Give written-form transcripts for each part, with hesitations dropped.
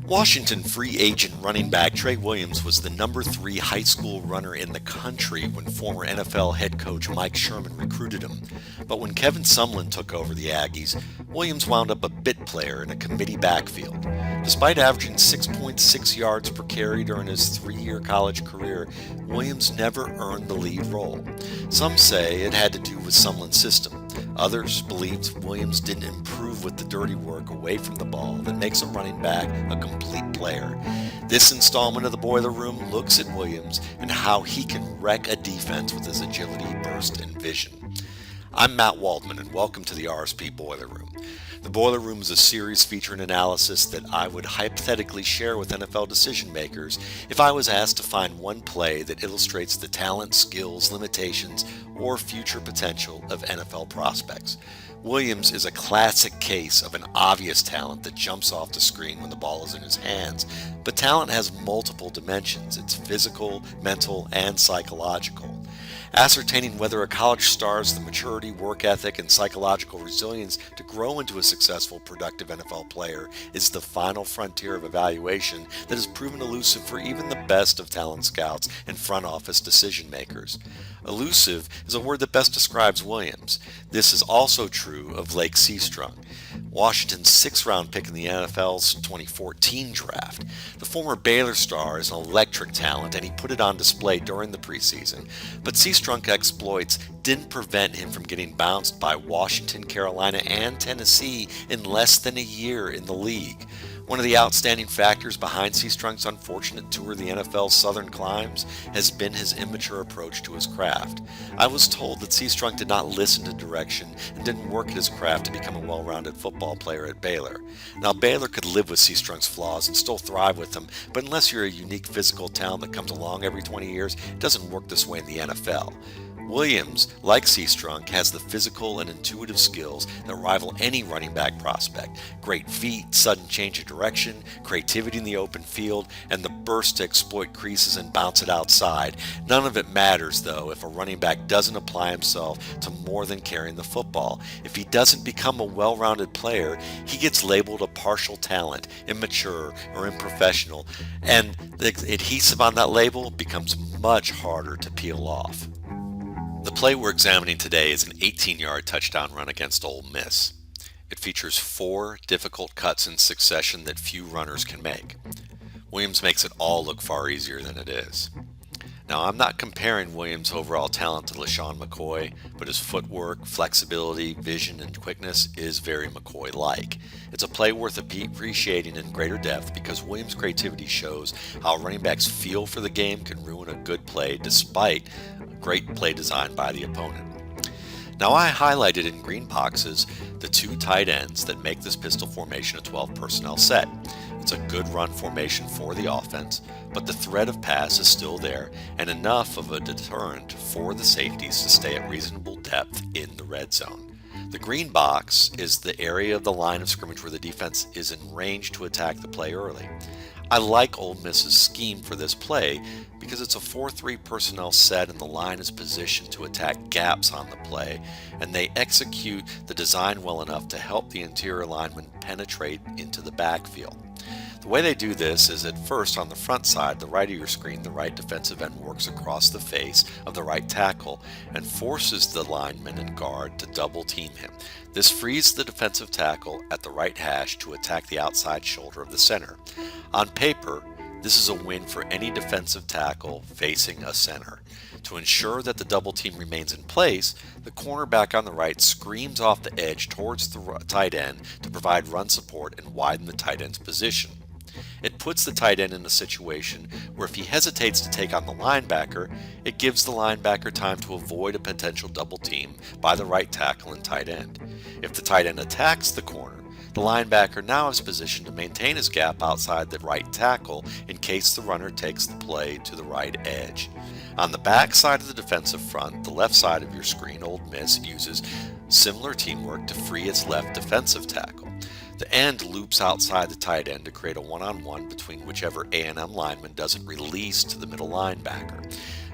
Washington free agent running back Trey Williams was the number 3 high school runner in the country when former NFL head coach Mike Sherman recruited him. But when Kevin Sumlin took over the Aggies, Williams wound up a bit player in a committee backfield. Despite averaging 6.6 yards per carry during his 3-year college career, Williams never earned the lead role. Some say it had to do with Sumlin's system. Others believed Williams didn't improve with the dirty work away from the ball that makes a running back a complete player. This installment of the Boiler Room looks at Williams and how he can wreck a defense with his agility, burst, and vision. I'm Matt Waldman, and welcome to the RSP Boiler Room. The Boiler Room is a series featuring analysis that I would hypothetically share with NFL decision makers if I was asked to find one play that illustrates the talent, skills, limitations, or future potential of NFL prospects. Williams is a classic case of an obvious talent that jumps off the screen when the ball is in his hands, but talent has multiple dimensions. It's physical, mental, and psychological. Ascertaining whether a college star has the maturity, work ethic, and psychological resilience to grow into a successful, productive NFL player is the final frontier of evaluation that has proven elusive for even the best of talent scouts and front office decision makers. Elusive is a word that best describes Williams. This is also true of Lake Seastrung, Washington's 6th-round pick in the NFL's 2014 draft. The former Baylor star is an electric talent, and he put it on display during the preseason. But Seastrunk's exploits didn't prevent him from getting bounced by Washington, Carolina, and Tennessee in less than a year in the league. One of the outstanding factors behind Seastrunk's unfortunate tour of the NFL's southern climes has been his immature approach to his craft. I was told that Seastrunk did not listen to direction and didn't work at his craft to become a well-rounded football player at Baylor. Now, Baylor could live with Seastrunk's flaws and still thrive with them, but unless you're a unique physical talent that comes along every 20 years, it doesn't work this way in the NFL. Williams, like Seastrunk, has the physical and intuitive skills that rival any running back prospect. Great feet, sudden change of direction, creativity in the open field, and the burst to exploit creases and bounce it outside. None of it matters, though, if a running back doesn't apply himself to more than carrying the football. If he doesn't become a well-rounded player, he gets labeled a partial talent, immature, or unprofessional, and the adhesive on that label becomes much harder to peel off. The play we're examining today is an 18-yard touchdown run against Ole Miss. It features 4 difficult cuts in succession that few runners can make. Williams makes it all look far easier than it is. Now, I'm not comparing Williams' overall talent to LaShawn McCoy, but his footwork, flexibility, vision, and quickness is very McCoy-like. It's a play worth appreciating in greater depth because Williams' creativity shows how running backs' feel for the game can ruin a good play despite great play design by the opponent. Now, I highlighted in green boxes the 2 tight ends that make this pistol formation a 12 personnel set. It's a good run formation for the offense, but the threat of pass is still there and enough of a deterrent for the safeties to stay at reasonable depth in the red zone. The green box is the area of the line of scrimmage where the defense is in range to attack the play early. I like Ole Miss's scheme for this play because it's a 4-3 personnel set and the line is positioned to attack gaps on the play, and they execute the design well enough to help the interior linemen penetrate into the backfield. The way they do this is at first on the front side, the right of your screen, the right defensive end works across the face of the right tackle and forces the lineman and guard to double team him. This frees the defensive tackle at the right hash to attack the outside shoulder of the center. On paper, this is a win for any defensive tackle facing a center. To ensure that the double team remains in place, the cornerback on the right screams off the edge towards the tight end to provide run support and widen the tight end's position. It puts the tight end in a situation where if he hesitates to take on the linebacker, it gives the linebacker time to avoid a potential double team by the right tackle and tight end. If the tight end attacks the corner, the linebacker now is positioned to maintain his gap outside the right tackle in case the runner takes the play to the right edge. On the back side of the defensive front, the left side of your screen, Ole Miss uses similar teamwork to free its left defensive tackle. The end loops outside the tight end to create a one-on-one between whichever A&M lineman doesn't release to the middle linebacker.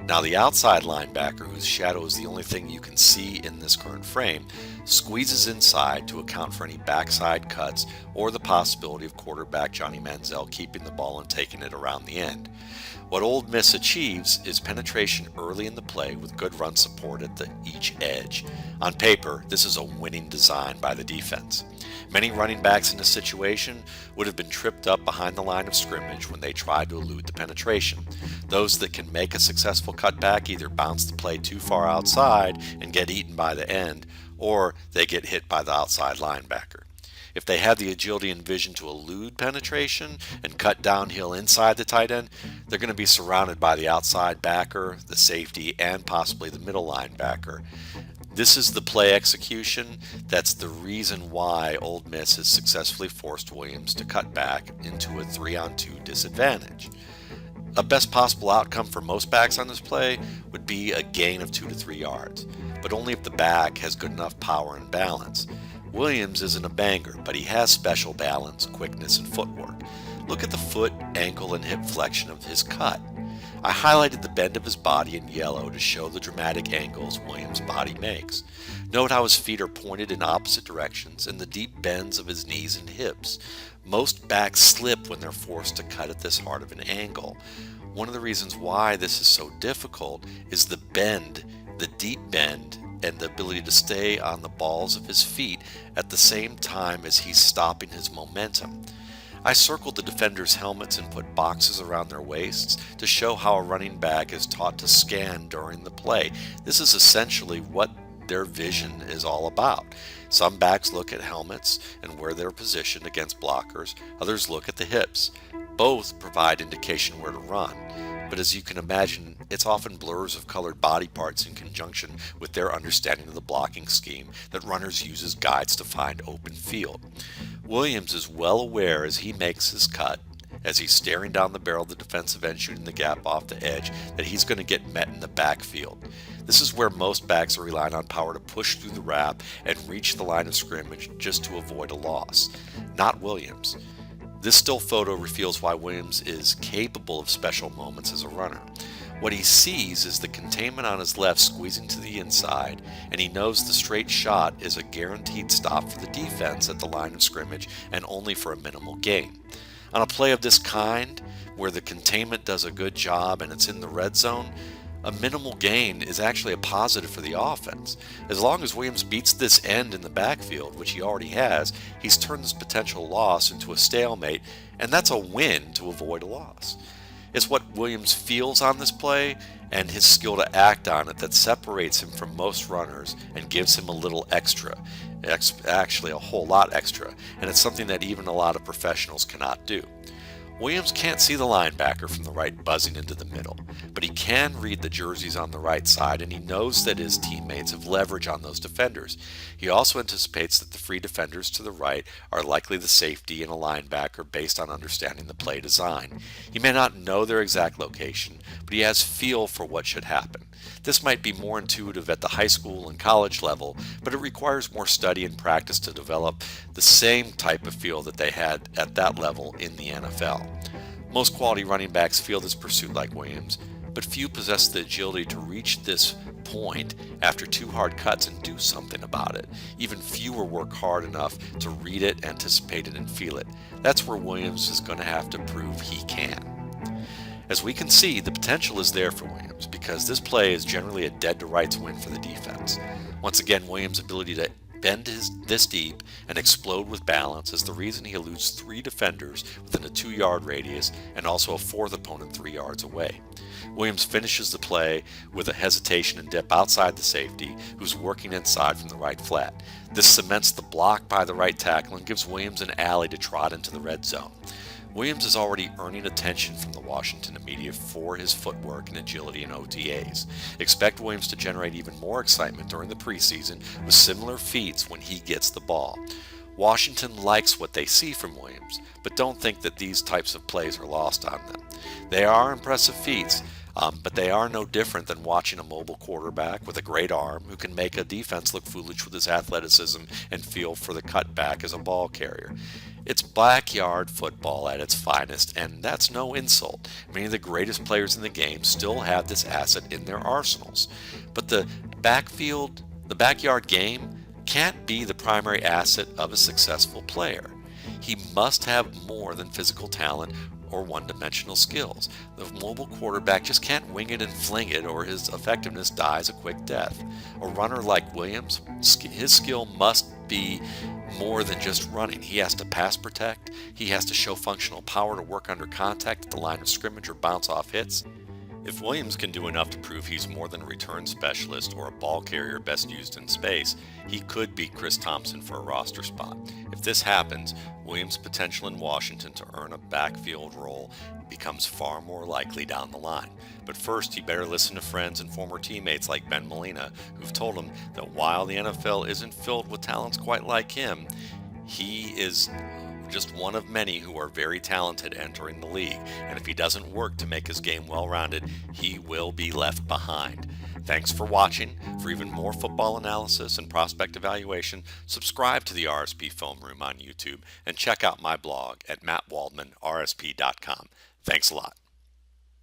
Now, the outside linebacker, whose shadow is the only thing you can see in this current frame, squeezes inside to account for any backside cuts or the possibility of quarterback Johnny Manziel keeping the ball and taking it around the end. What Ole Miss achieves is penetration early in the play with good run support at each edge. On paper, this is a winning design by the defense. Many running backs in this situation would have been tripped up behind the line of scrimmage when they tried to elude the penetration. Those that can make a successful cutback either bounce the play too far outside and get eaten by the end, or they get hit by the outside linebacker. If they have the agility and vision to elude penetration and cut downhill inside the tight end, they're going to be surrounded by the outside backer, the safety, and possibly the middle linebacker. This is the play execution that's the reason why Ole Miss has successfully forced Williams to cut back into a 3-on-2 disadvantage. A best possible outcome for most backs on this play would be a gain of 2 to 3 yards, but only if the back has good enough power and balance. Williams isn't a banger, but he has special balance, quickness, and footwork. Look at the foot, ankle, and hip flexion of his cut. I highlighted the bend of his body in yellow to show the dramatic angles Williams' body makes. Note how his feet are pointed in opposite directions and the deep bends of his knees and hips. Most backs slip when they're forced to cut at this hard of an angle. One of the reasons why this is so difficult is the bend, the deep bend, and the ability to stay on the balls of his feet at the same time as he's stopping his momentum. I circled the defenders' helmets and put boxes around their waists to show how a running back is taught to scan during the play. This is essentially what their vision is all about. Some backs look at helmets and where they're positioned against blockers. Others look at the hips. Both provide indication where to run. But as you can imagine, it's often blurs of colored body parts in conjunction with their understanding of the blocking scheme that runners use as guides to find open field. Williams is well aware as he makes his cut, as he's staring down the barrel of the defensive end shooting the gap off the edge, that he's going to get met in the backfield. This is where most backs are relying on power to push through the wrap and reach the line of scrimmage just to avoid a loss. Not Williams. This still photo reveals why Williams is capable of special moments as a runner. What he sees is the containment on his left squeezing to the inside, and he knows the straight shot is a guaranteed stop for the defense at the line of scrimmage and only for a minimal gain. On a play of this kind, where the containment does a good job and it's in the red zone, a minimal gain is actually a positive for the offense. As long as Williams beats this end in the backfield, which he already has, he's turned this potential loss into a stalemate, and that's a win to avoid a loss. It's what Williams feels on this play and his skill to act on it that separates him from most runners and gives him a little extra. Actually, a whole lot extra, and it's something that even a lot of professionals cannot do. Williams can't see the linebacker from the right buzzing into the middle, but he can read the jerseys on the right side, and he knows that his teammates have leverage on those defenders. He also anticipates that the free defenders to the right are likely the safety and a linebacker based on understanding the play design. He may not know their exact location, but he has feel for what should happen. This might be more intuitive at the high school and college level, but it requires more study and practice to develop the same type of feel that they had at that level in the NFL. Most quality running backs feel this pursuit like Williams, but few possess the agility to reach this point after 2 hard cuts and do something about it. Even fewer work hard enough to read it, anticipate it, and feel it. That's where Williams is going to have to prove he can. As we can see, the potential is there for Williams because this play is generally a dead-to-rights win for the defense. Once again, Williams' ability to bend this deep and explode with balance is the reason he eludes 3 defenders within a 2-yard radius and also a 4th opponent 3 yards away. Williams finishes the play with a hesitation and dip outside the safety, who's working inside from the right flat. This cements the block by the right tackle and gives Williams an alley to trot into the red zone. Williams is already earning attention from the Washington media for his footwork and agility in OTAs. Expect Williams to generate even more excitement during the preseason with similar feats when he gets the ball. Washington likes what they see from Williams, but don't think that these types of plays are lost on them. They are impressive feats, but they are no different than watching a mobile quarterback with a great arm who can make a defense look foolish with his athleticism and feel for the cutback as a ball carrier. It's backyard football at its finest, and that's no insult. Many of the greatest players in the game still have this asset in their arsenals. But the backyard game can't be the primary asset of a successful player. He must have more than physical talent or one-dimensional skills. The mobile quarterback just can't wing it and fling it, or his effectiveness dies a quick death. A runner like Williams, his skill must be more than just running. He has to pass protect. He has to show functional power to work under contact at the line of scrimmage or bounce off hits. If Williams can do enough to prove he's more than a return specialist or a ball carrier best used in space, he could beat Chris Thompson for a roster spot. If this happens, Williams' potential in Washington to earn a backfield role becomes far more likely down the line. But first, he better listen to friends and former teammates like Ben Molina, who've told him that while the NFL isn't filled with talents quite like him, he is just one of many who are very talented entering the league, and if he doesn't work to make his game well-rounded, he will be left behind. Thanks for watching. For even more football analysis and prospect evaluation, subscribe to the RSP Film Room on YouTube and check out my blog at mattwaldmanrsp.com. Thanks a lot.